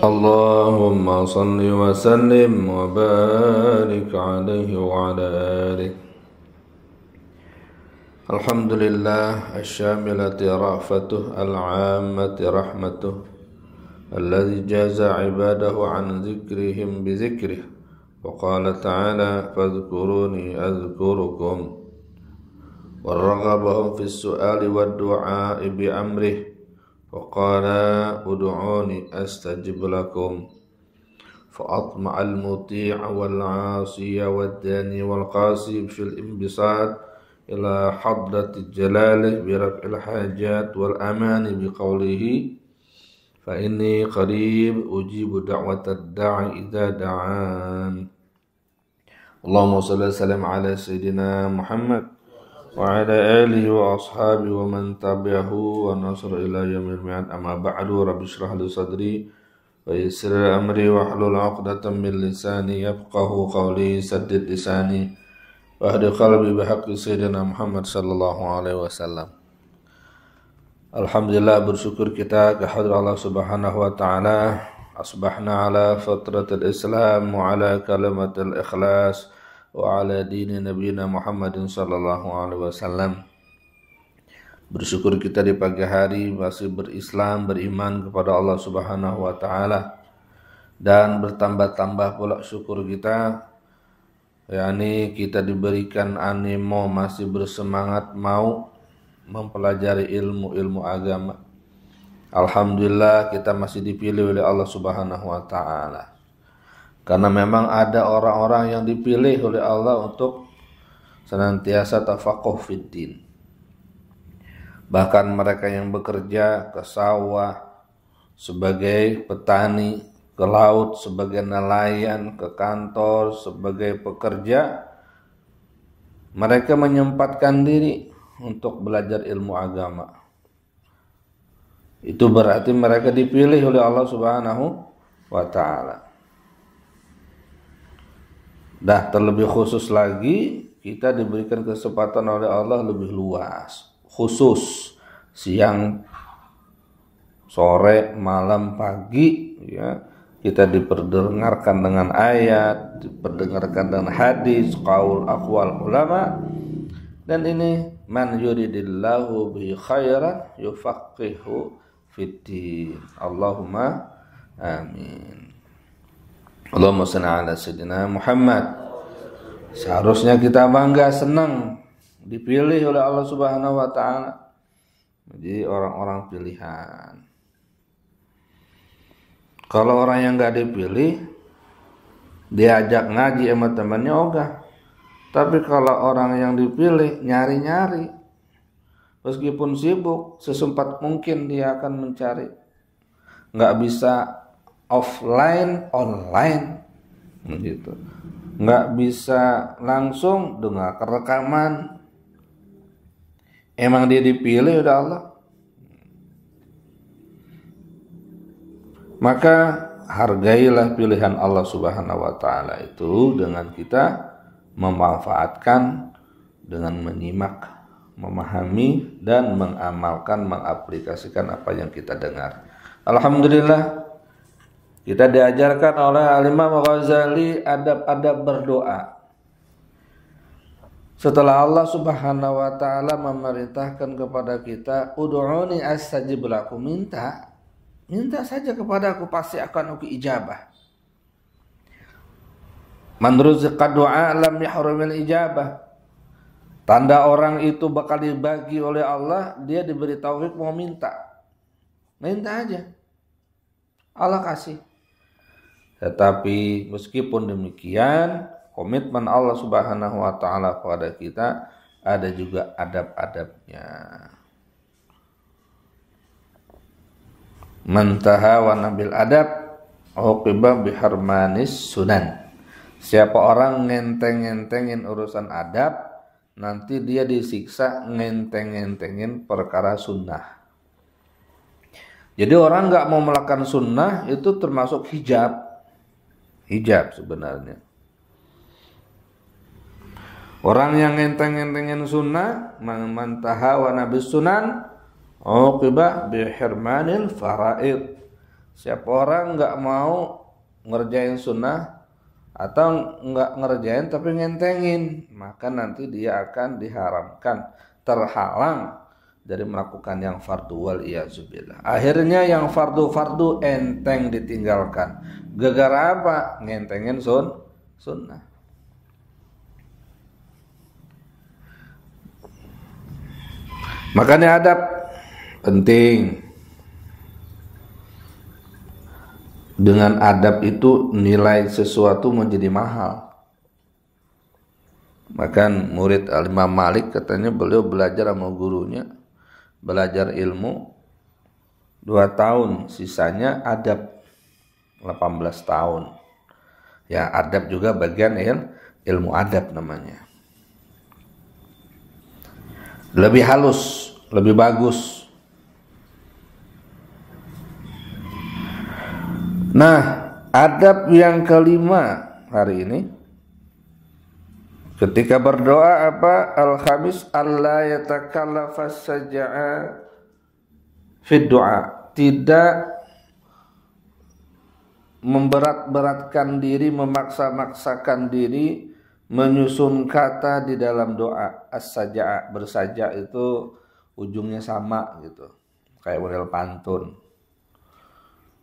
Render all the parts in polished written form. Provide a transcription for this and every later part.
اللهم صل وسلم وبارك عليه وعلى آله. الحمد لله الشاملة رأفته العامة رحمته الذي جاز عباده عن ذكرهم بذكره، وقال تعالى فاذكروني أذكركم، ورغبهم في السؤال والدعاء بأمره، وقال ادعوني أستجب لكم، فأطمع المطيع والعاصي والداني والقاسي في الانبساط إلى حضرة جلاله برفع الحاجات والأمان بقوله فإني قريب أجيب دعوة الداعي إذا دعان. اللهم صل وسلم على سيدنا محمد وعلى آله وأصحابه ومن تبعه ونصر إلى يوم الميعاد. أما بعد رب اشرح لي صدري ويسر لي أمري واحلل عقدة من لساني يفقه قولي سدد لساني واهد قلبي بحق Sayyidina Muhammad sallallahu alaihi wasallam. Alhamdulillah, bersyukur kita kehadrat Allah subhanahu wa ta'ala. Asbahna ala fitratil Islam wa ala kalimatil ikhlas wa ala dini nabiyina Muhammadin sallallahu alaihi wasallam. Bersyukur kita di pagi hari masih berislam, beriman kepada Allah subhanahu wa ta'ala. Dan bertambah-tambah pula syukur kita, yakni kita diberikan animo masih bersemangat mau mempelajari ilmu-ilmu agama. Alhamdulillah kita masih dipilih oleh Allah subhanahu wa ta'ala. Karena memang ada orang-orang yang dipilih oleh Allah untuk senantiasa tafaqquh fid din. Bahkan mereka yang bekerja ke sawah sebagai petani, ke laut sebagai nelayan, ke kantor sebagai pekerja, mereka menyempatkan diri untuk belajar ilmu agama. Itu berarti mereka dipilih oleh Allah subhanahu wa ta'ala. Dah terlebih khusus lagi, kita diberikan kesempatan oleh Allah lebih luas, khusus siang, sore, malam, pagi, ya, kita diperdengarkan dengan ayat, diperdengarkan dengan hadis, qaul aqwal ulama. Dan ini man yuridillahu bihi khairan yufaqihu fiddin. Allahumma amin. Allahumma shalli ala sayyidina Muhammad. Seharusnya kita bangga, senang dipilih oleh Allah subhanahu wa ta'ala jadi orang-orang pilihan. Kalau orang yang gak dipilih, diajak ngaji sama temannya ogah. Tapi kalau orang yang dipilih nyari-nyari, meskipun sibuk, sesempat mungkin dia akan mencari. Gak bisa offline, online, gitu. Gak bisa langsung dengar rekaman. Emang dia dipilih oleh Allah. Maka hargailah pilihan Allah subhanahu wa ta'ala itu dengan kita memanfaatkan, dengan menyimak, memahami, dan mengamalkan, mengaplikasikan apa yang kita dengar. Alhamdulillah, kita diajarkan oleh Al-Imam Ghazali adab-adab berdoa. Setelah Allah subhanahu wa ta'ala memerintahkan kepada kita, ud'uni astajib lakum, minta saja kepada aku, pasti akan aku ijabah. Man ruziqa du'a lam yahrumil ijabah. Tanda orang itu bakal dibagi oleh Allah, dia diberi taufik mau minta. Minta aja, Allah kasih. Tetapi meskipun demikian, komitmen Allah subhanahu wa ta'ala kepada kita ada juga adab-adabnya. Man tahawana bil adab uqiba biharmanis sunan. Siapa orang ngenteng-ngentengin urusan adab, nanti dia disiksa ngenteng-ngentengin perkara sunnah. Jadi orang gak mau melakukan sunnah itu termasuk hijab sebenarnya. Orang yang ngenteng-ngentengin sunnah, man tahawana bis sunan uqiba bihirmanil faraid. Siapa orang nggak mau ngerjain sunnah atau nggak ngerjain tapi ngentengin, maka nanti dia akan diharamkan, terhalang dari melakukan yang fardu wal iyazubillah. Akhirnya yang fardu enteng ditinggalkan. Gara-gara apa? Ngentengin sunnah. Makanya adab penting. Dengan adab itu nilai sesuatu menjadi mahal. Bahkan murid Imam Malik katanya beliau belajar sama gurunya, belajar ilmu 2 tahun, sisanya adab 18 tahun. Ya, adab juga bagian ilmu adab namanya. Lebih halus, lebih bagus. Nah, adab yang kelima hari ini, ketika berdoa apa? Al-khamis alla yatakallafa sajaa fi du'a. Tidak memberat-beratkan diri, memaksa-maksakan diri menyusun kata di dalam doa. As-sajaa, bersajak itu ujungnya sama gitu. Kayak model pantun.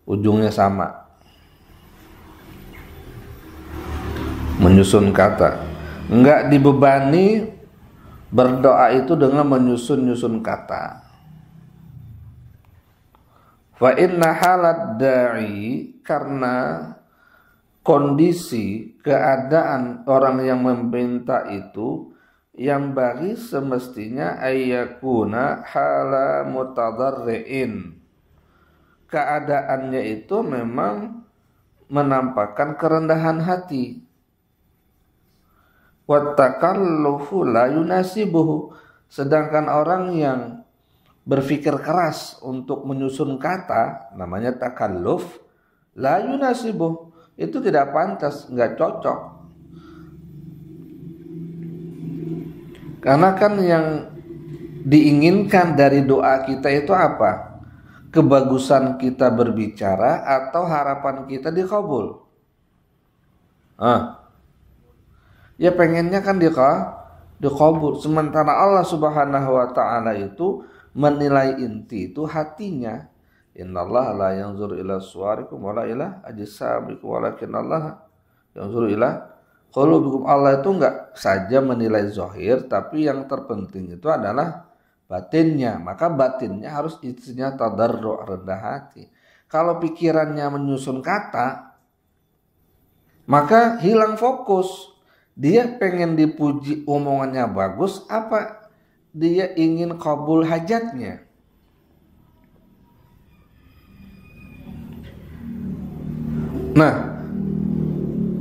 Ujungnya sama. Menyusun kata. Enggak dibebani berdoa itu dengan menyusun-nyusun kata. Fa inna halad da'i, karena kondisi keadaan orang yang meminta itu yang bagi semestinya ayyakuna hala mutadarri'in. Keadaannya itu memang menampakkan kerendahan hati. Wattakallufu la yunasibuhu, sedangkan orang yang berpikir keras untuk menyusun kata, namanya takalluf, la yunasibuh, itu tidak pantas, nggak cocok. Karena kan yang diinginkan dari doa kita itu apa? Kebagusan kita berbicara atau harapan kita dikabul? Ya pengennya kan dikabul. Sementara Allah Subhanahu wa ta'ala itu menilai inti itu hatinya. Innallaha la yanzuru ila suwarikum wala ila ajsamikum walakinallaha yanzuru ila qulubikum. Allah itu enggak saja menilai zahir, tapi yang terpenting itu adalah batinnya. Maka batinnya harus isinya tadarru', rendah hati. Kalau pikirannya menyusun kata, maka hilang fokus. Dia pengen dipuji, omongannya bagus, apa dia ingin kabul hajatnya. Nah,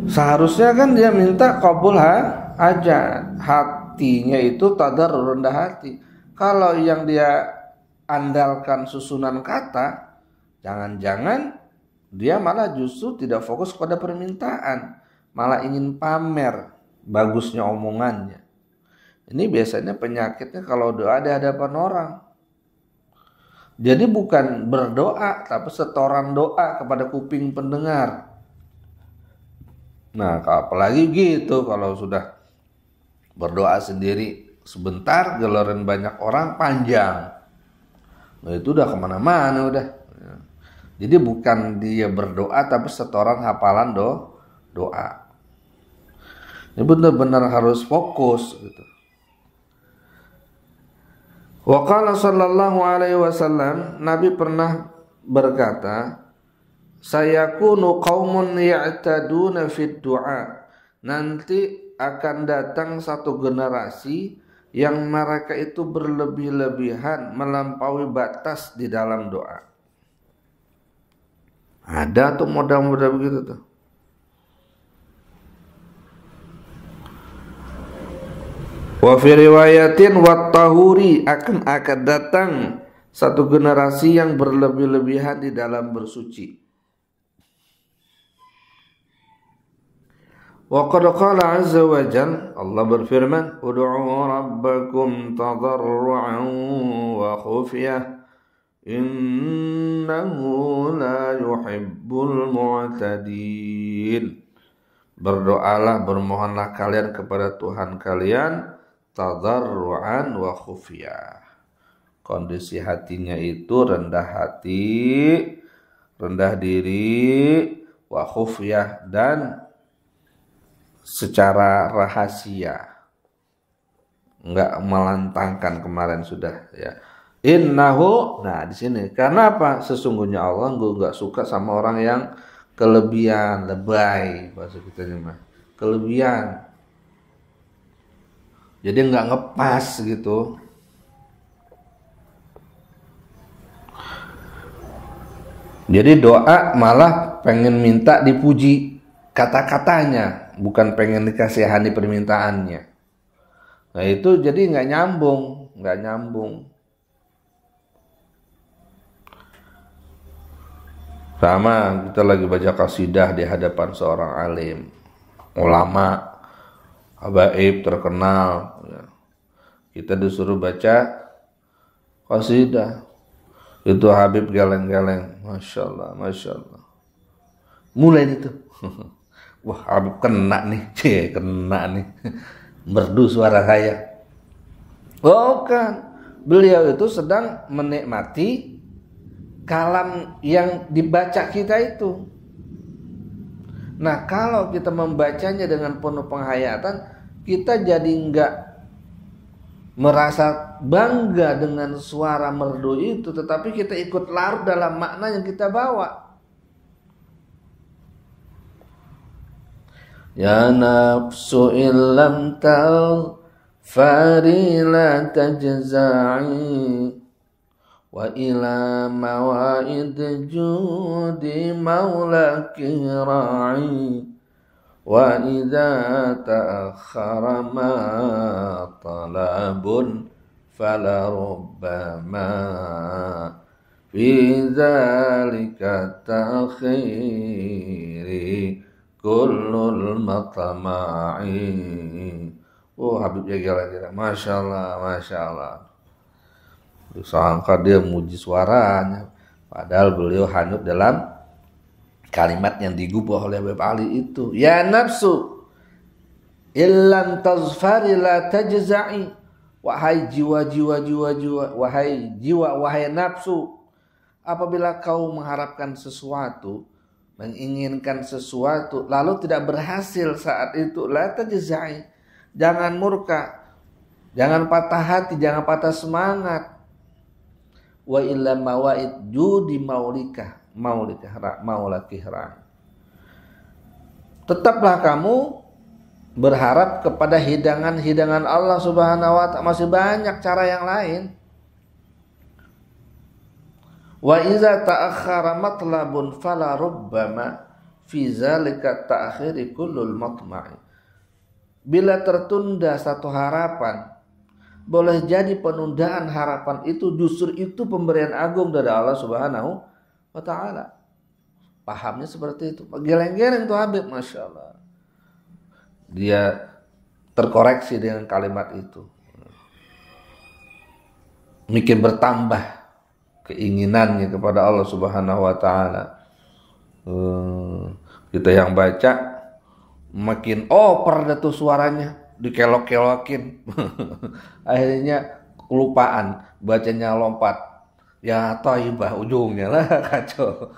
seharusnya kan dia minta kabul hajat, hatinya itu tadarru', rendah hati. Kalau yang dia andalkan susunan kata, jangan-jangan dia malah justru tidak fokus pada permintaan, malah ingin pamer bagusnya omongannya. Ini biasanya penyakitnya kalau doa di hadapan orang. Jadi bukan berdoa, tapi setoran doa kepada kuping pendengar. Nah, apalagi gitu kalau sudah berdoa sendiri sebentar, gelaran banyak orang panjang. Nah, itu udah kemana-mana udah. Jadi bukan dia berdoa, tapi setoran hafalan doa. Ini benar-benar harus fokus gitu. Wa qala sallallahu alaihi wasallam, Nabi pernah berkata, sayakunu qaumun ya'taduna fid du'a. Nanti akan datang satu generasi yang mereka itu berlebih-lebihan, melampaui batas di dalam doa. Ada tuh modal-modal begitu tuh. Wa fi riwayatin wat tahuri, akan datang satu generasi yang berlebih-lebihan di dalam bersuci. Wa qad qala azza wa jalla, Allah berfirman, ud'u rabbakum tadarru'an wa khufyah innahu la yuhibbul mu'tadin. Berdoalah, bermohonlah kalian kepada Tuhan kalian tadarruan wa khufyah. Kondisi hatinya itu rendah hati, rendah diri, wa khufyah, dan secara rahasia, enggak melantangkan. Kemarin sudah ya. Innahu, nah di sini karena apa? Sesungguhnya Allah enggak suka sama orang yang kelebihan, lebay bahasa kita mah. Kelebihan. Jadi enggak ngepas gitu. Jadi doa malah pengen minta dipuji kata-katanya, bukan pengen dikasihani permintaannya. Nah itu jadi nggak nyambung. Sama kita lagi baca qasidah di hadapan seorang alim, ulama, habaib terkenal. Kita disuruh baca qasidah. Itu Habib geleng-geleng, masya Allah. Mulai itu, wah Habib kena nih, merdu suara saya. Oh kan, beliau itu sedang menikmati kalam yang dibaca kita itu. Nah kalau kita membacanya dengan penuh penghayatan, kita jadi enggak merasa bangga dengan suara merdu itu, tetapi kita ikut larut dalam makna yang kita bawa. Ya nafsu illam taghfari la tajza'i wa ila mawaid judi maulaki ra'i wa idza ta'akhkhara ma talabun fala rubbama fi dzalika ta'khiri kullul matma'i. Oh Habib ya kira-kira, masya Allah. Disangka dia muji suaranya, padahal beliau hanyut dalam kalimat yang digubah oleh Habib Ali itu. Ya nafsu illam tazfari la tajza'i. Wahai jiwa, wahai nafsu, apabila kau mengharapkan sesuatu, menginginkan sesuatu, lalu tidak berhasil saat itu, la tajza'i, jangan murka, jangan patah hati, jangan patah semangat. Wa illa mawaid judi maulaki ra. Tetaplah kamu berharap kepada hidangan-hidangan Allah Subhanahu wa ta'ala. Masih banyak cara yang lain. Wa iza ta'akhkhara matlabun fala rubbama fi zalika ta'khiri kullul matma'i. Bila tertunda satu harapan, boleh jadi penundaan harapan itu justru itu pemberian agung dari Allah Subhanahu wa ta'ala. Pahamnya seperti itu. Geleng-geleng tuh Habib, masya Allah. Dia terkoreksi dengan kalimat itu. Makin bertambah keinginannya kepada Allah Subhanahu wa ta'ala. Kita yang baca makin oper tuh suaranya, dikelok-kelokin. Akhirnya kelupaan, bacanya lompat. Ya Thaibah ujungnya lah kacau.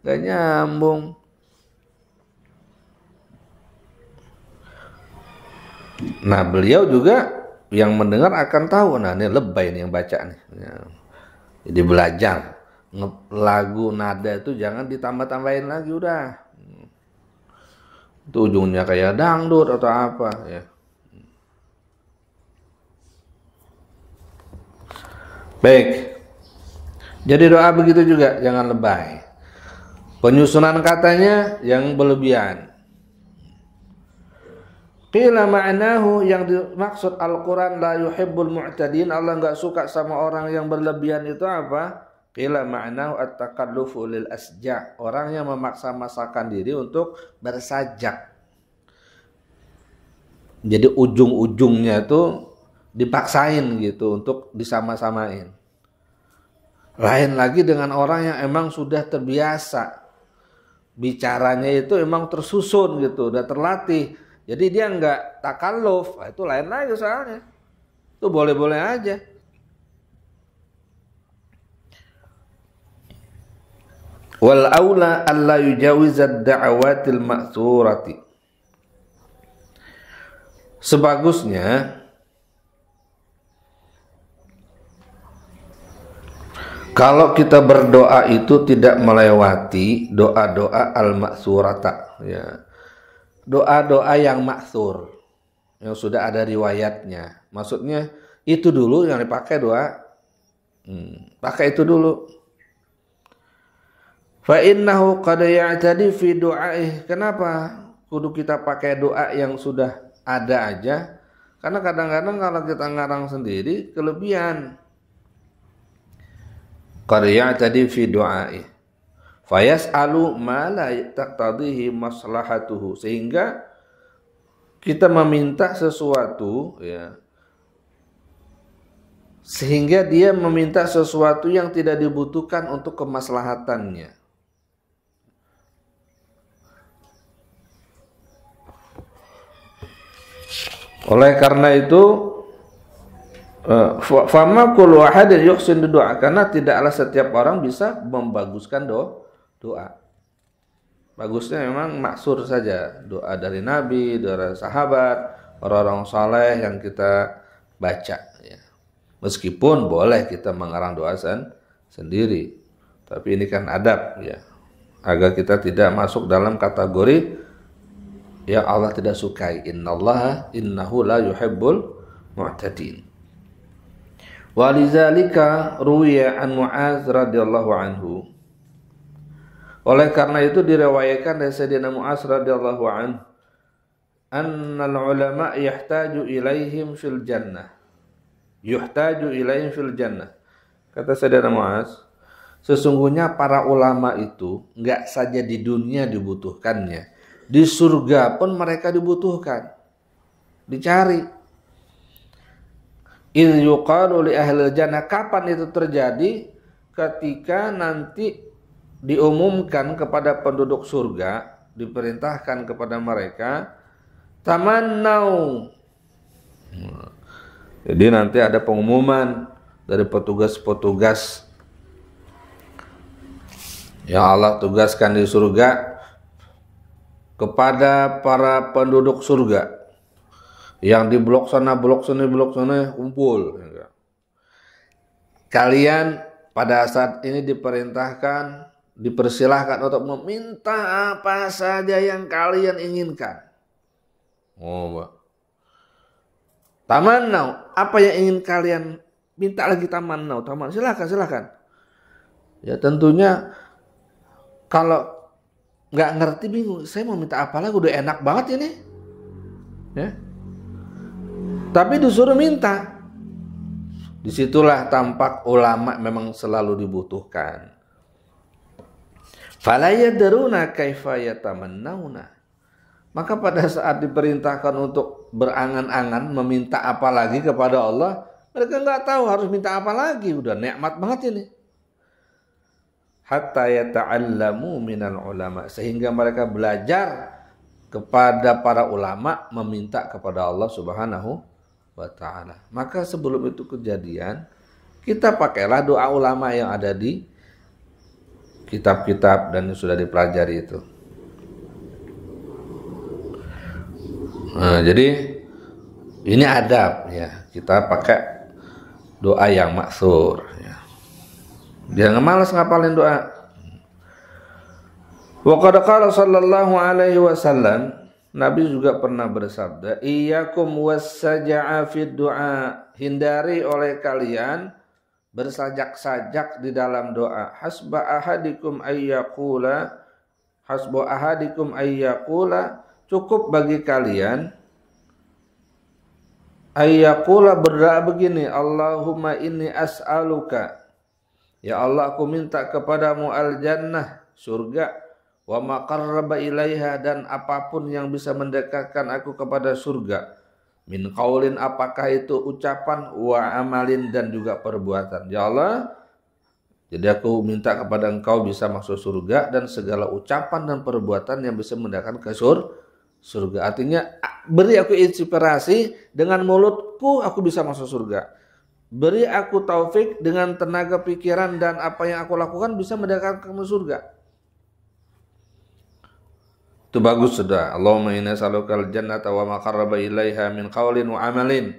Gak nyambung. Nah beliau juga yang mendengar akan tahu, nah ini lebay nih yang baca nih. Jadi belajar lagu nada itu jangan ditambah-tambahin lagi udah. Itu ujungnya kayak dangdut atau apa ya. Baik. Jadi doa begitu juga, jangan lebay. Penyusunan katanya yang berlebihan. Qila ma'nahu, yang dimaksud Al-Quran la yuhibbul mu'tadin, Allah enggak suka sama orang yang berlebihan itu apa? Qila ma'nahu at-takallufu lil asja', orang yang memaksa-maksakan diri untuk bersajak. Jadi ujung-ujungnya itu dipaksain gitu untuk disama-samain. Lain lagi dengan orang yang emang sudah terbiasa. Bicaranya itu emang tersusun gitu, udah terlatih. Jadi dia nggak takalluf, itu lain lagi soalnya. Itu boleh-boleh aja. Wal aula alla yujawizad da'awatil ma'thurati. Sebagusnya kalau kita berdoa itu tidak melewati doa-doa al-ma'thurata, ya. Doa-doa yang ma'thur, yang sudah ada riwayatnya. Maksudnya itu dulu yang dipakai doa. Pakai itu dulu. Fa innahu qad ya'tadi fi du'aih. Kenapa kudu kita pakai doa yang sudah ada aja? Karena kadang-kadang kalau kita ngarang sendiri kelebihan. Qad ya'tadi fi du'aih. Fa yas'alu ma la taqtadihi maslahatuhu, sehingga kita meminta sesuatu, ya. Sehingga dia meminta sesuatu yang tidak dibutuhkan untuk kemaslahatannya. Oleh karena itu, fama kullu wahidin yuhsin doa, karena tidaklah setiap orang bisa membaguskan doa. Bagusnya memang maksur saja, doa dari Nabi, dari sahabat, orang-orang saleh yang kita baca, ya. Meskipun boleh kita mengarang doa sendiri, tapi ini kan adab, ya, agar kita tidak masuk dalam kategori yang Allah tidak sukai. Innahu la yuhibbul mu'tadin. Walizalika ruwiya an Mu'az radhiyallahu anhu. Oleh karena itu diriwayatkan dari Sayyidina Mu'az radhiyallahu anhu, annal ulama yahtaju ilaihim fil jannah. Yuhtaju ilaihim fil jannah. Kata Sayyidina Mu'az, sesungguhnya para ulama itu enggak saja di dunia dibutuhkannya, di surga pun mereka dibutuhkan, dicari. Idz yuqalu li ahlil jannah, kapan itu terjadi? Ketika nanti diumumkan kepada penduduk surga, diperintahkan kepada mereka, tamannau. Jadi nanti ada pengumuman dari petugas-petugas yang Allah tugaskan di surga kepada para penduduk surga yang di blok sana kumpul. Kalian pada saat ini dipersilahkan untuk meminta apa saja yang kalian inginkan. Tamannau, apa yang ingin kalian minta lagi? Tamannau, silakan. Ya tentunya kalau nggak ngerti, bingung, saya mau minta apa lagi, udah enak banget ini, ya. Tapi disuruh minta. Disitulah tampak ulama memang selalu dibutuhkan. Fala yadruna kaifa yatamannauna. Maka pada saat diperintahkan untuk berangan-angan meminta apa lagi kepada Allah, mereka nggak tahu harus minta apa lagi, udah nikmat banget ini. Hatta yata'allamu minal ulama, sehingga mereka belajar kepada para ulama meminta kepada Allah Subhanahu wa ta'ala. Maka sebelum itu kejadian, kita pakailah doa ulama yang ada di kitab-kitab dan sudah dipelajari itu. Nah, jadi ini adab, ya, kita pakai doa yang maksur, ya. Jangan malas ngapalin doa. Wa qad qala sallallahu alaihi wasallam, Nabi juga pernah bersabda, iyyakum was-saj'a fid du'a, hindari oleh kalian bersajak-sajak di dalam doa. Hasba ahadikum ayyaqula, cukup bagi kalian ayyaqula, berdoa begini, Allahumma inni as'aluka, ya Allah, aku minta kepadamu al-jannah, surga, wa ma qarraba ilaiha, dan apapun yang bisa mendekatkan aku kepada surga, min qaulin, apakah itu ucapan, wa amalin, dan juga perbuatan. Ya Allah, Jadi aku minta kepada engkau bisa masuk surga dan segala ucapan dan perbuatan yang bisa mendatangkan ke surga. Artinya beri aku inspirasi dengan mulutku aku bisa masuk surga. Beri aku taufik dengan tenaga pikiran dan apa yang aku lakukan bisa mendatangkan ke surga. Itu bagus sudah. Allahumma inna nas'alukal jannata wa ma qarraba ilaiha min qaulin wa amalin.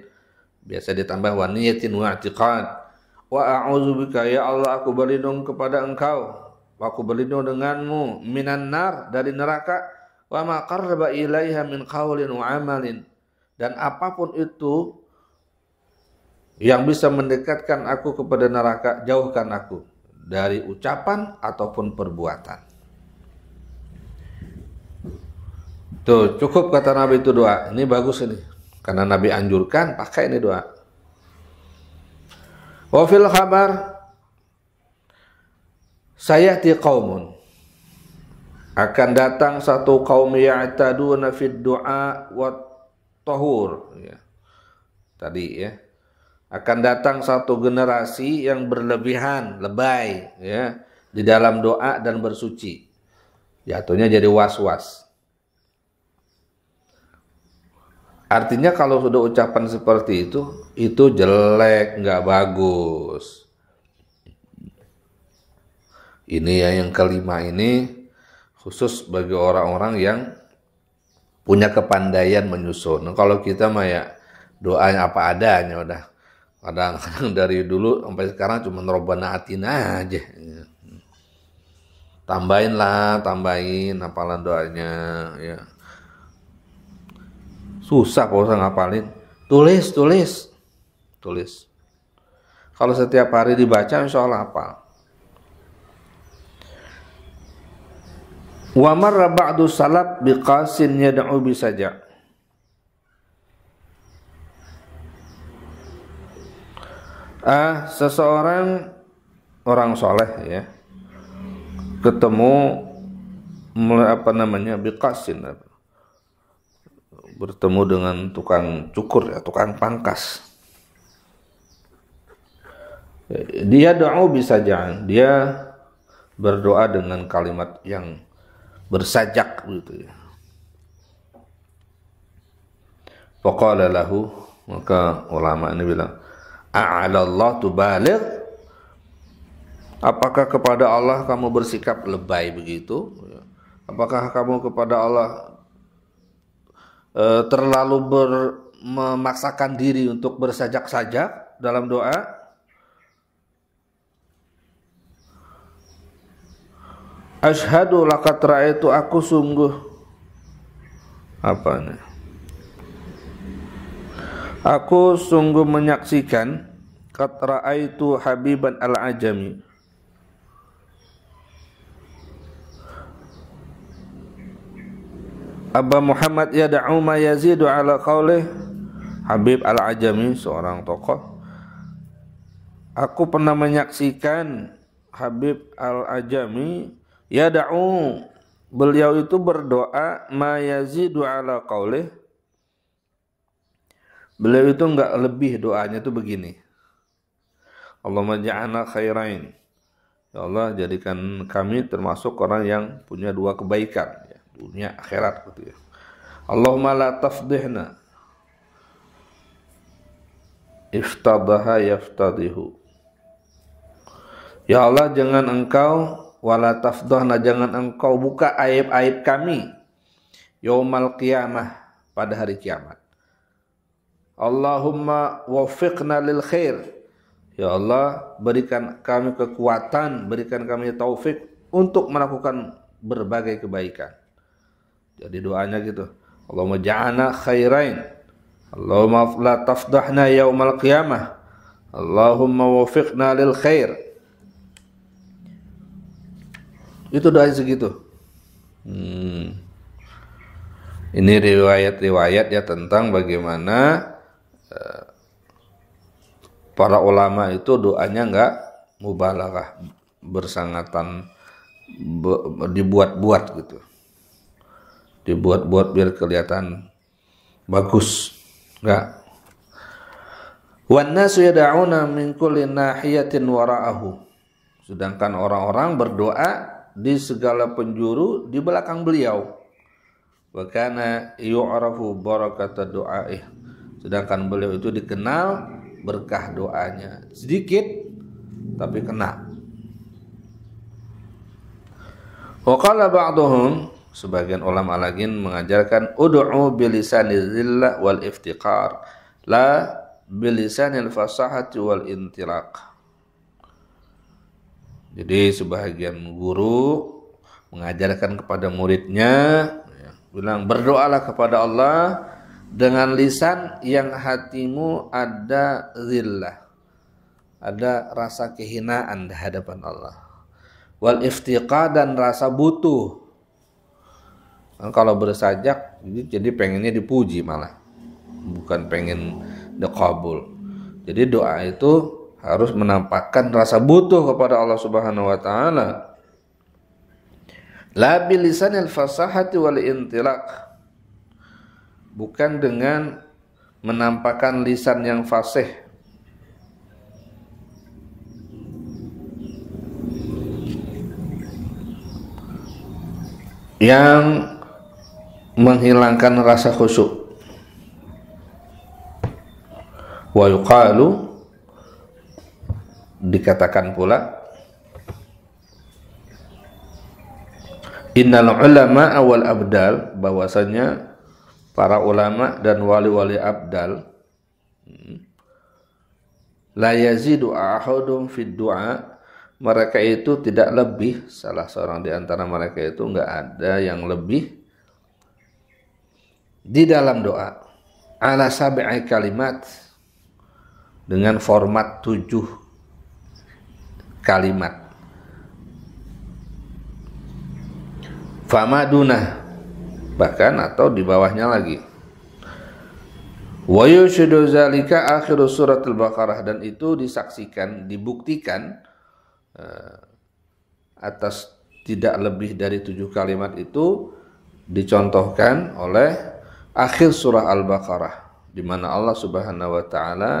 Biasa ditambah wa niyatin wa i'tiqad. Wa a'udzubika ya Allah aku berlindung kepada engkau. Aku berlindung denganmu minan nar dari neraka wa ma qarraba ilaiha min qaulin wa amalin. Dan apapun itu yang bisa mendekatkan aku kepada neraka, jauhkan aku dari ucapan ataupun perbuatan. Tuh, cukup kata Nabi itu doa. Ini bagus ini. Karena Nabi anjurkan, pakai ini doa. Wa fil khabar sayati qaumun, akan datang satu kaum ya'taduna fid du'a wa tahur ya. Tadi ya. Akan datang satu generasi yang berlebihan, lebay ya, di dalam doa dan bersuci. Jatuhnya jadi was-was. Artinya kalau sudah ucapan seperti itu jelek, nggak bagus. Ini ya yang kelima ini khusus bagi orang-orang yang punya kepandaian menyusun. Nah, kalau kita mah ya doanya apa adanya udah. Kadang-kadang dari dulu sampai sekarang cuma Robbana atina aja. Tambahin hafalan doanya ya. Susah kalau usah ngapalin. Tulis. Kalau setiap hari dibaca insya Allah hafal. Wa marra ba'du salaf biqasin yad'u bisaja. Seseorang orang soleh ya ketemu biqasin, bertemu dengan tukang cukur ya, tukang pangkas. Dia doa bisaja, dia berdoa dengan kalimat yang bersajak gitu ya. Faqala lahu, maka ulama ini bilang, a'alallah tubaligh, apakah kepada Allah kamu bersikap lebay begitu? Apakah kamu kepada Allah terlalu memaksakan diri untuk bersajak-sajak dalam doa? Asyhadu laqad ra'aitu, aku sungguh aku sungguh menyaksikan qad ra'aitu Habiban al-Ajami, Aba Muhammad yad'u ma yazidu ala qaulih. Habib al-Ajami seorang tokoh. Aku pernah menyaksikan Habib al-Ajami yad'u, beliau itu berdoa ma yazidu ala qaulih. Beliau itu enggak lebih doanya itu begini. Allahumma ja'alna khairain. Ya Allah, jadikan kami termasuk orang yang punya dua kebaikan ya, dunia akhirat gitu ya. Allahumma la tafdihna iftadaha yaftadihu. Ya Allah, jangan engkau wala tafdahna, jangan engkau buka aib-aib kami yaumal qiyamah, pada hari kiamat. Allahumma waffiqna lil khair. Ya Allah, berikan kami kekuatan, berikan kami taufik untuk melakukan berbagai kebaikan. Jadi doanya gitu. Allahumma ja'alna khairain. Allahumma la tafdahna yaumal qiyamah. Allahumma waffiqna lil khair. Itu doanya segitu. Ini riwayat-riwayat ya tentang bagaimana para ulama itu doanya enggak mubalaghah, bersangatan, dibuat-buat gitu. Dibuat-buat biar kelihatan bagus. Enggak. Wan nasu yad'una min kulli nahiyatin wara'ahu. Sedangkan orang-orang berdoa di segala penjuru di belakang beliau. Wa kana yu'rafu barakata du'aih. Sedangkan beliau itu dikenal berkah doanya. Sedikit tapi kena. Wa qala ba'duhum, sebagian ulama lagi mengajarkan ud'u bilisanil zillah wal iftiqar la bilisanil fasahati wal intilaq. Jadi sebagian guru mengajarkan kepada muridnya, ya, bilang berdoalah kepada Allah dengan lisan yang hatimu ada zillah, ada rasa kehinaan di hadapan Allah, wal iftiqar dan rasa butuh. Nah, kalau bersajak jadi pengennya dipuji malah, bukan pengen dikabul. Jadi doa itu harus menampakkan rasa butuh kepada Allah Subhanahu wa taala. La bilisanil fasahati wal intilaq. Bukan dengan menampakkan lisan yang fasih. Yang menghilangkan rasa khusyuk. Wa yuqalu, dikatakan pula, innal ulama wal abdal, bahwasanya para ulama dan wali-wali abdal la yazidu ahadum fid du'a, mereka itu tidak lebih, salah seorang di antara mereka itu enggak ada yang lebih di dalam doa ala sab'i kalimat, dengan format 7 kalimat. Famadunah, bahkan atau di bawahnya lagi. Wa yushidu zalika akhir surat al-Baqarah, dan itu disaksikan, dibuktikan atas tidak lebih dari 7 kalimat itu dicontohkan oleh akhir surah Al-Baqarah, di mana Allah Subhanahu wa taala,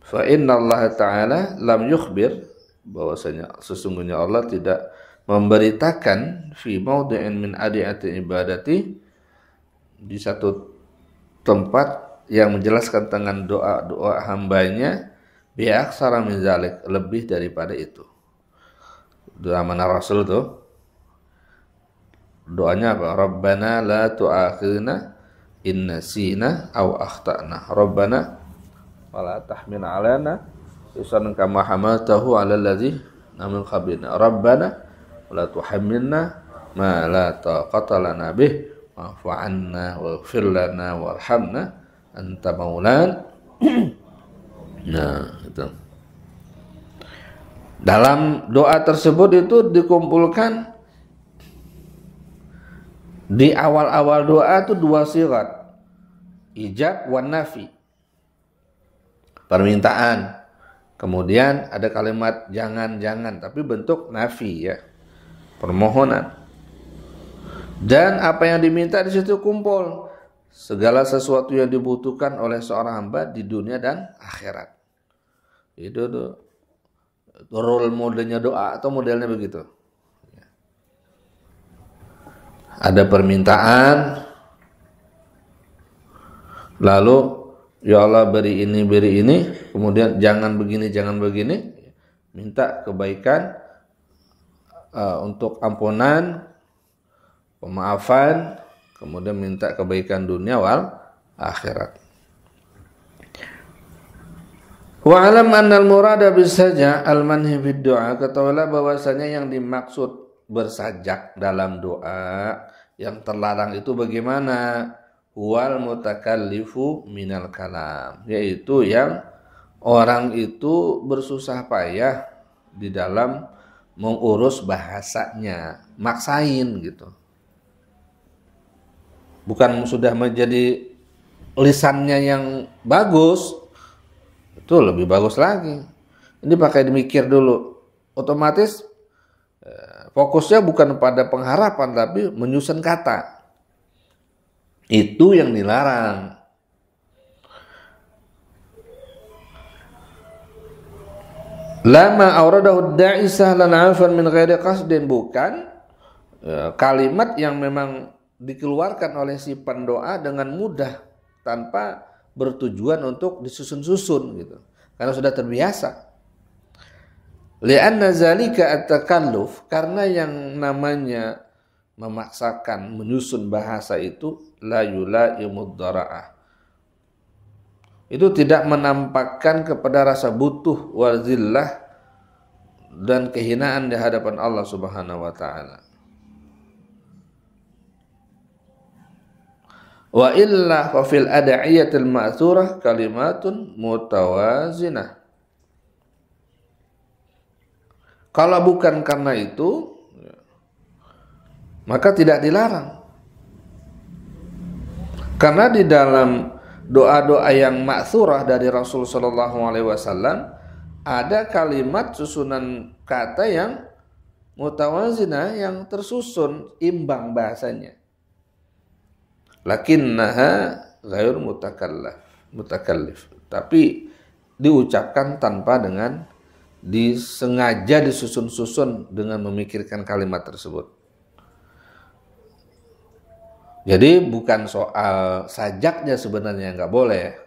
fa inna Allah ta'ala lam yukhbir, bahwasanya sesungguhnya Allah tidak memberitakan fi maudi'in min adiyati ibadati, di satu tempat yang menjelaskan tentang doa-doa hambanya, bi aksara min zalik, lebih daripada itu. Doa mana Rasul tuh? Doanya apa? Rabbana la tu'akhidna in nasina aw akhtana. Rabbana wala tahmil alana isran kama hamaltahu ala alladzina min qablina. Rabbana wala tuhammilna ma la taqata lana bih wa'fu 'anna waghfir lana warhamna anta maulan. Nah, itu. Dalam doa tersebut itu dikumpulkan di awal-awal doa itu 2 sigat, ijab wan nafi, permintaan. Kemudian ada kalimat jangan-jangan, tapi bentuk nafi, ya, permohonan. Dan apa yang diminta di situ kumpul, segala sesuatu yang dibutuhkan oleh seorang hamba di dunia dan akhirat. Itu tuh role modelnya doa, atau modelnya begitu. Ada permintaan, lalu ya Allah beri ini, kemudian jangan begini, minta kebaikan, untuk ampunan, pemaafan, kemudian minta kebaikan dunia wal akhirat. Wa alam annal murada bisaja al-manhi bid du'a, ketahuilah bahwasanya yang dimaksud bersajak dalam doa, yang terlarang itu bagaimana? Wal mutakallifu minal kalam, yaitu yang orang itu bersusah payah di dalam mengurus bahasanya, maksain gitu. Bukan sudah menjadi lisannya yang bagus, itu lebih bagus lagi. Ini pakai dimikir dulu, otomatis fokusnya bukan pada pengharapan tapi menyusun kata. Itu yang dilarang. Lama auradahu da'i sahlan 'afan min ghairi qasdin, bukan kalimat yang memang dikeluarkan oleh si pendoa dengan mudah tanpa bertujuan untuk disusun-susun gitu. Karena sudah terbiasa. Li'anna zalika at-takalluf, karena yang namanya memaksakan menyusun bahasa itu la yulaimud dara'ah. Itu tidak menampakkan kepada rasa butuh wal zillah dan kehinaan di hadapan Allah Subhanahu wa taala. Wa illa fa fil ad'iyatil ma'thurah kalimatun mutawazinah. Kalau bukan karena itu, maka tidak dilarang. Karena di dalam doa-doa yang ma'thurah dari Rasul sallallahu alaihi wasallam ada kalimat susunan kata yang mutawazinah, yang tersusun imbang bahasanya. Lakinnaha ghair mutakallif. Tapi diucapkan tanpa dengan disengaja disusun-susun dengan memikirkan kalimat tersebut. Jadi bukan soal sajaknya sebenarnya, nggak boleh,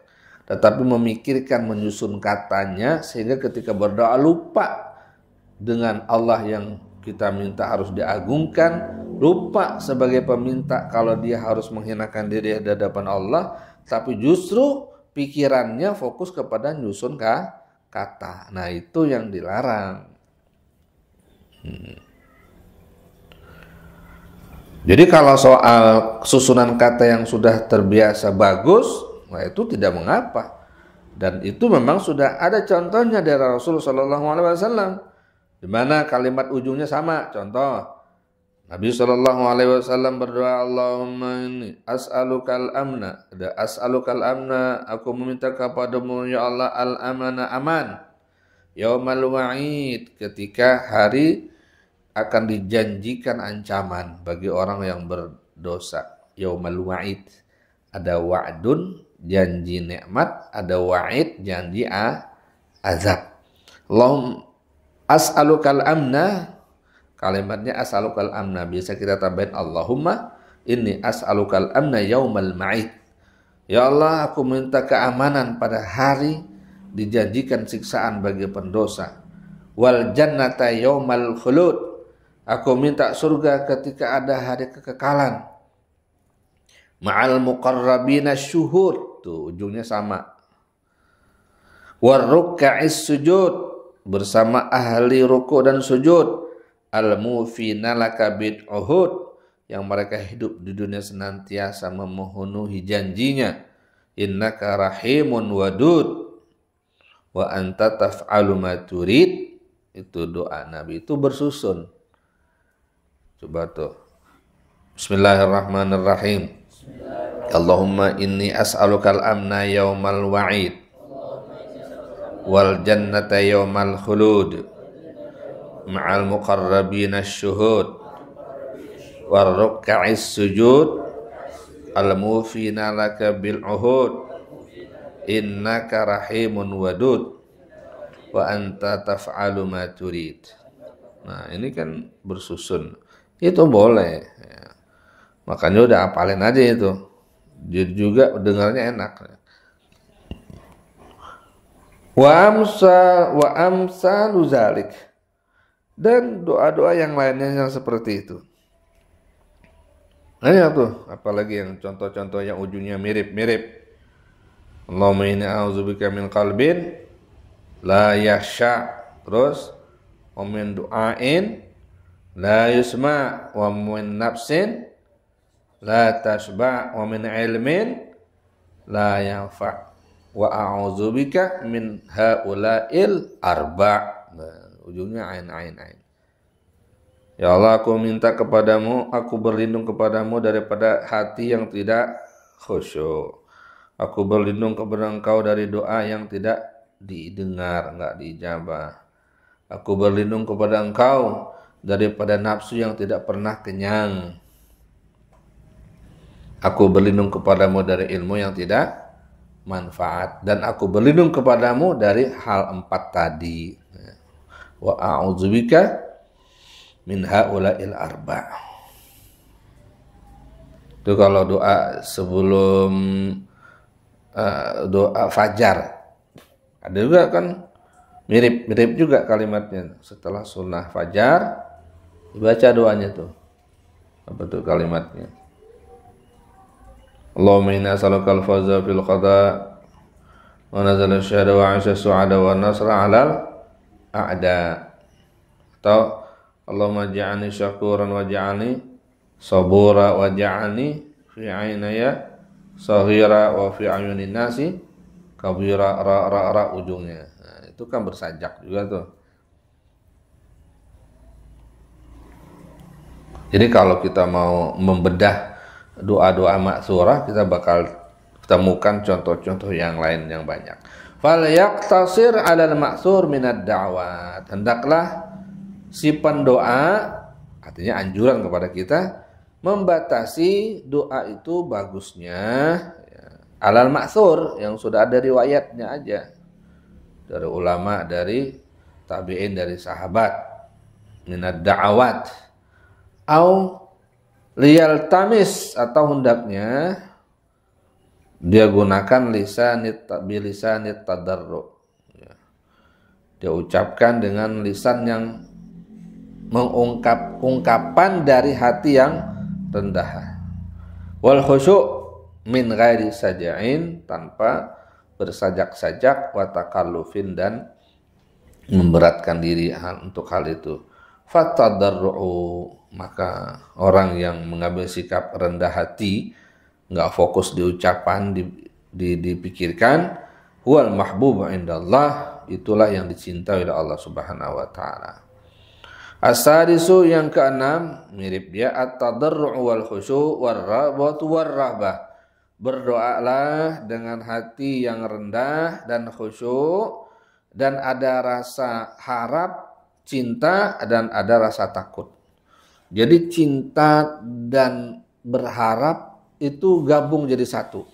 tetapi memikirkan menyusun katanya sehingga ketika berdoa lupa dengan Allah yang kita minta harus diagungkan, lupa sebagai peminta kalau dia harus menghinakan diri di hadapan Allah, tapi justru pikirannya fokus kepada nyusun kata. Nah, itu yang dilarang. Jadi kalau soal susunan kata yang sudah terbiasa bagus, nah itu tidak mengapa. Dan itu memang sudah ada contohnya dari Rasulullah SAW, di mana kalimat ujungnya sama. Contoh, Nabi SAW berdoa, Allahumma inni as'alukal amna. Ada as'alukal amna, aku meminta kepadamu ya Allah al-amana, aman. Yaumal wa'id, ketika hari akan dijanjikan ancaman bagi orang yang berdosa. Yaumal wa'id, ada wa'dun, janji nikmat, ada wa'id, janji azab. Allahumma as'alukal amna, kalimatnya as'alukal amna, biasa kita tambahin Allahumma inni as'alukal amna yaumal ma'id. Ya Allah, aku minta keamanan pada hari dijanjikan siksaan bagi pendosa. Wal jannata yaumal khulud, aku minta surga ketika ada hari kekekalan. Ma'al muqarrabina syuhud, tuh ujungnya sama. Warrukka'is sujud, bersama ahli ruku' dan sujud. Al-mufina laka bid'uhud, yang mereka hidup di dunia senantiasa memenuhi janjinya. Innaka rahimun wadud wa anta taf'alu ma turid. Itu doa Nabi, itu bersusun. Coba tuh. Bismillahirrahmanirrahim. Allahumma inni as'alukal amna yaumal wa'id wal jannata yaumal khulud ma'al muqarrabina syuhud war ruk'a'is sujud al mufina laka bil uhud innaka rahimun wadud wa anta taf'alu ma turid. Nah, ini kan bersusun. Itu boleh ya. Makanya udah hafalin aja itu. Jadi juga dengarnya enak. Wa amsalu zalik. Dan doa-doa yang lainnya yang seperti itu. Nah, ya tuh, apalagi yang contoh-contoh yang ujungnya mirip-mirip. Allahumma inni a'udzubika min qalbin la yahsha, terus wa min du'ain la yusma, wa min nafsin la tashba, wa min ilmin la yanfa, wa a'udzubika min haula'il arba'. Nah, ujungnya ain. Ya Allah, aku minta kepadamu, aku berlindung kepadamu daripada hati yang tidak khusyuk. Aku berlindung kepada Engkau dari doa yang tidak didengar, enggak diijabah. Aku berlindung kepada Engkau daripada nafsu yang tidak pernah kenyang. Aku berlindung kepadamu dari ilmu yang tidak manfaat. Dan aku berlindung kepadamu dari hal 4 tadi. wa a'udzubika min haula'il arba'. Itu kalau doa sebelum doa fajar. Ada juga kan mirip juga kalimatnya. Setelah sunnah fajar dibaca doanya tuh. Apa tuh kalimatnya? Allahumma inna as'aluka al-fawza fil qada wa nazala asyhadu wa 'asha su'ada wa nasra 'alal a'da. Atau Allahumma ja'alni syakuran wa ja'alni sabura wa ja'alni fi 'ainaya saghira wa fi 'ayunin nasi kabira ra ujungnya. Nah, itu kan bersajak juga tuh. Jadi kalau kita mau membedah doa-doa maksurah, kita bakal temukan contoh-contoh yang lain yang banyak. Fal yaqtasir 'alal maksur minad da'wat. Hendaklah si pendoa, artinya anjuran kepada kita, membatasi doa itu bagusnya ya, alal maksur, yang sudah ada riwayatnya aja dari ulama, dari tabi'in, dari sahabat, minad da'awat, au liyal tamis, atau hendaknya dia gunakan bilisanit tadarru ya. Dia ucapkan dengan lisan yang ungkapan dari hati yang rendah. Wal khusyu' min ghairi saja'in, tanpa bersajak-sajak, wa takallufin, dan memberatkan diri untuk hal itu. Fatadarru'u, maka orang yang mengambil sikap rendah hati, enggak fokus di ucapan, dipikirkan, huwal mahbubu indallah, itulah yang dicintai oleh Allah Subhanahu wa taala. As-sadisu, yang keenam, mirip dia, at-tadarru' wal khusyu' war-raghbatu war-rahbah. Berdoalah dengan hati yang rendah dan khusyuk, dan ada rasa harap, cinta, dan ada rasa takut. Jadi cinta dan berharap itu gabung jadi satu.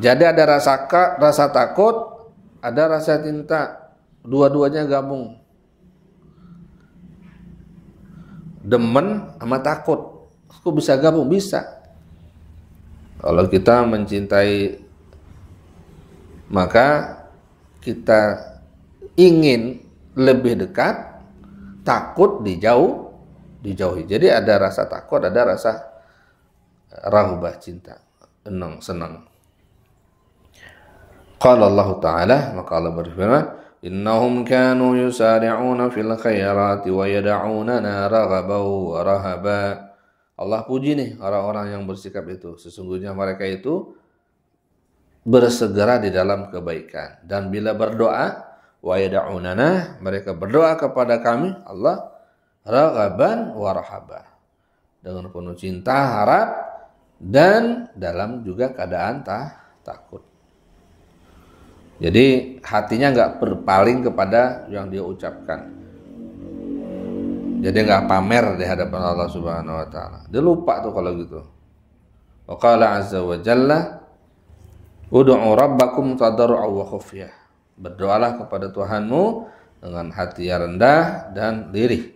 Jadi ada rasa takut, ada rasa cinta, dua-duanya gabung. Demen sama takut, kok bisa gabung? Bisa. Kalau kita mencintai, maka kita ingin lebih dekat, takut dijauhi. Jadi ada rasa takut, ada rasa rahbah, cinta, senang. Qala Allah Ta'ala, maka Allah berfirman, innahum kanu yusari'una fil khairati wa yad'unana raghaban wa rahaba. Allah puji nih orang-orang yang bersikap itu. Sesungguhnya mereka itu bersegera di dalam kebaikan, dan bila berdoa, wa yad'unana, mereka berdoa kepada kami Allah, raghaban wa rahaba, dengan penuh cinta, harap, dan dalam juga keadaan takut. Jadi hatinya nggak berpaling kepada yang dia ucapkan. Jadi nggak pamer di hadapan Allah Subhanahu wa taala. Dia lupa tuh kalau gitu. Wa qala azza wa jalla, ud'u rabbakum tadarru'an wa khufyah. Berdoalah kepada Tuhanmu dengan hati yang rendah dan lirih.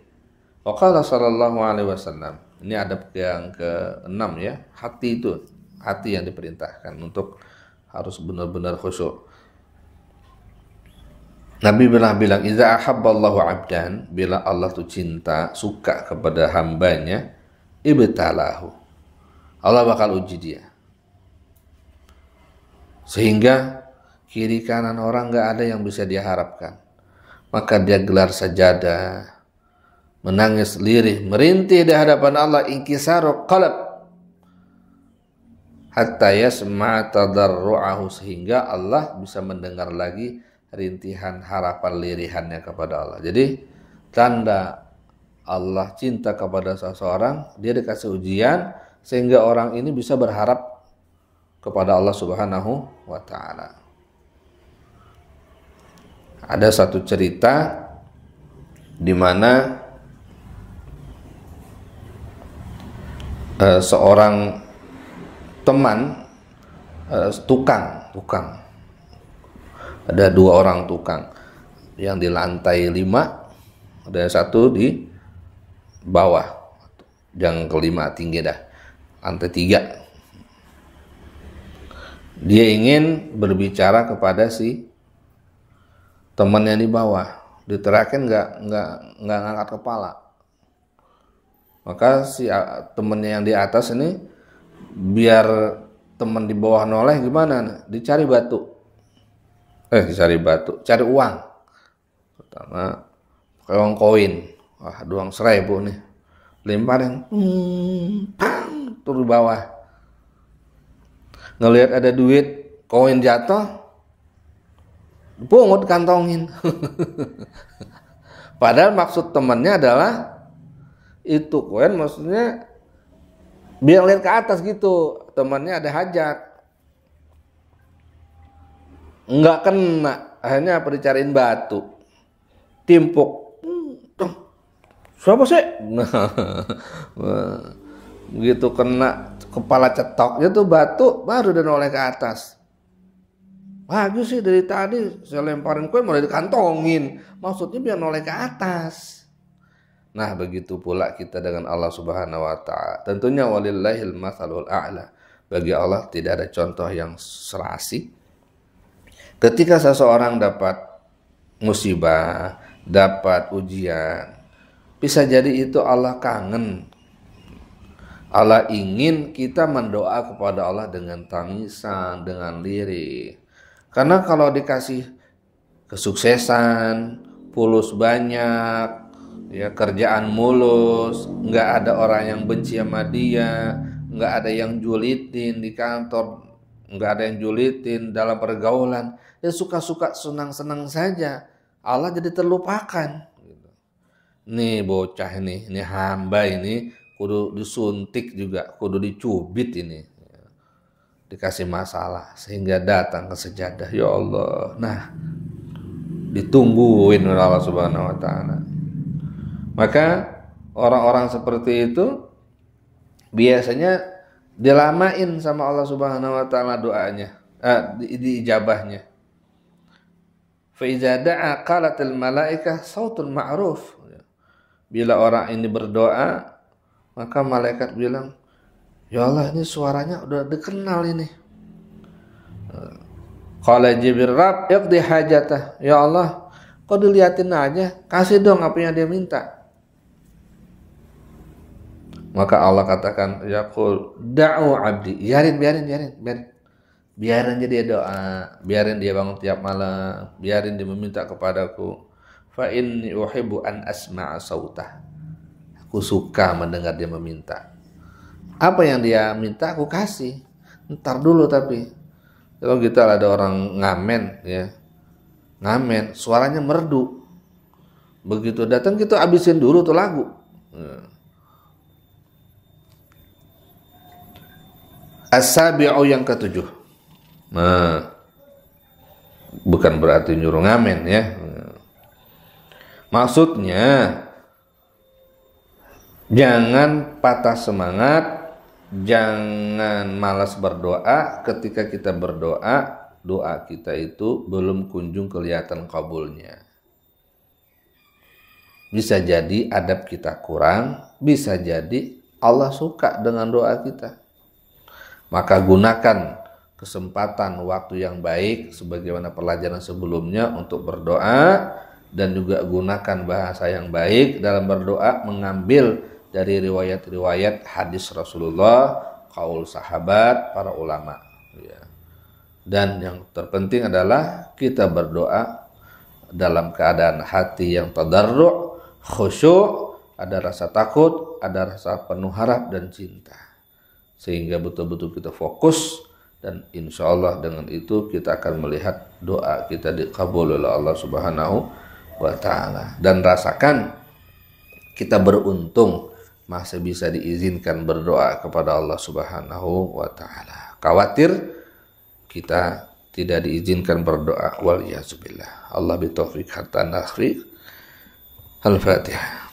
Wa qala sallallahu alaihi wasallam. Ini adab yang ke-6 ya. Hati itu, hati yang diperintahkan untuk harus benar-benar khusyuk. Nabi bilang, iza ahabballahu abdan, bila Allah tuh cinta, suka kepada hambanya, ibtalahu, Allah bakal uji dia. Sehingga kiri kanan orang gak ada yang bisa dia harapkan. Maka dia gelar sajadah, menangis lirih, merintih di hadapan Allah, inkisaru qalb, hatta yasma' tadarru'ahu, sehingga Allah bisa mendengar lagi rintihan harapan lirihannya kepada Allah. Jadi tanda Allah cinta kepada seseorang, dia dikasih ujian sehingga orang ini bisa berharap kepada Allah Subhanahu wa taala. Ada satu cerita di mana seorang teman tukang, ada 2 orang tukang yang di lantai 5, ada yang satu di bawah, yang kelima tinggi dah, lantai 3. Dia ingin berbicara kepada si teman yang di bawah, diterakin nggak ngangkat kepala. Maka si temennya yang di atas ini biar teman di bawah noleh gimana? Dicari batu, cari uang. Pertama pakai uang koin, wah uang 1.000 nih, lemparin, turun bawah. Ngelihat ada duit, koin jatuh, pungut kantongin. Padahal maksud temannya adalah itu koin, maksudnya biar lihat ke atas gitu, temannya ada hajat. Nggak kena, akhirnya apa, dicariin batu, timpuk. Siapa sih? Begitu kena kepala cetoknya tuh batu, baru dia noleh ke atas. Bagus sih, dari tadi saya lemparin koin malah dikantongin. Maksudnya biar noleh ke atas. Nah, begitu pula kita dengan Allah Subhanahu wa taala. Tentunya walillahil matsalul a'la. Bagi Allah tidak ada contoh yang serasi. Ketika seseorang dapat musibah, dapat ujian, bisa jadi itu Allah kangen. Allah ingin kita mendoa kepada Allah dengan tangisan, dengan lirih. Karena kalau dikasih kesuksesan, fulus banyak, ya kerjaan mulus, nggak ada orang yang benci sama dia, nggak ada yang julitin di kantor, nggak ada yang julitin dalam pergaulan, dia suka-suka senang-senang saja, Allah jadi terlupakan. Nih bocah ini hamba ini kudu disuntik juga, kudu dicubit ini, dikasih masalah sehingga datang ke sejadah, ya Allah. Nah, ditungguin oleh Allah Subhanahu wa taala. Maka orang-orang seperti itu biasanya dilamain sama Allah Subhanahu wa taala doanya, diijabahnya. Fa iza da'a qalatil malaikah sautul ma'ruf. Bila orang ini berdoa, maka malaikat bilang, ya Allah, ini suaranya udah dikenal ini. Qala Jibril, Rabb iqdi hajatah. Ya Allah, kok diliatin aja, kasih dong apa yang dia minta. Maka Allah katakan, yaqul da'u abdi, biarin aja dia doa, biarin dia bangun tiap malam, biarin dia meminta kepadaku. Fa inni uhibbu an asma'a sautah. Aku suka mendengar dia meminta. Apa yang dia minta aku kasih. Ntar dulu tapi. Kalau kita ada orang ngamen ya. Ngamen, suaranya merdu. Begitu datang kita habisin dulu tuh lagu. As-sabi'u yang ke-7. Nah, bukan berarti nyuruh ngamen ya. Maksudnya jangan patah semangat, jangan malas berdoa. Ketika kita berdoa, doa kita itu belum kunjung kelihatan kabulnya. Bisa jadi adab kita kurang, bisa jadi Allah suka dengan doa kita. Maka gunakan kesempatan waktu yang baik sebagaimana pelajaran sebelumnya untuk berdoa, dan juga gunakan bahasa yang baik dalam berdoa, mengambil dari riwayat-riwayat hadis Rasulullah, qaul sahabat, para ulama. Dan yang terpenting adalah kita berdoa dalam keadaan hati yang tadarru', khusyuk, ada rasa takut, ada rasa penuh harap dan cinta. Sehingga betul-betul kita fokus, dan insya Allah dengan itu kita akan melihat doa kita dikabul oleh Allah Subhanahu wa ta'ala. Dan rasakan kita beruntung masih bisa diizinkan berdoa kepada Allah Subhanahu wa ta'ala. Khawatir kita tidak diizinkan berdoa, waliyahzubillah. Allah bitaufiq hatta nakhri. Al-Fatihah.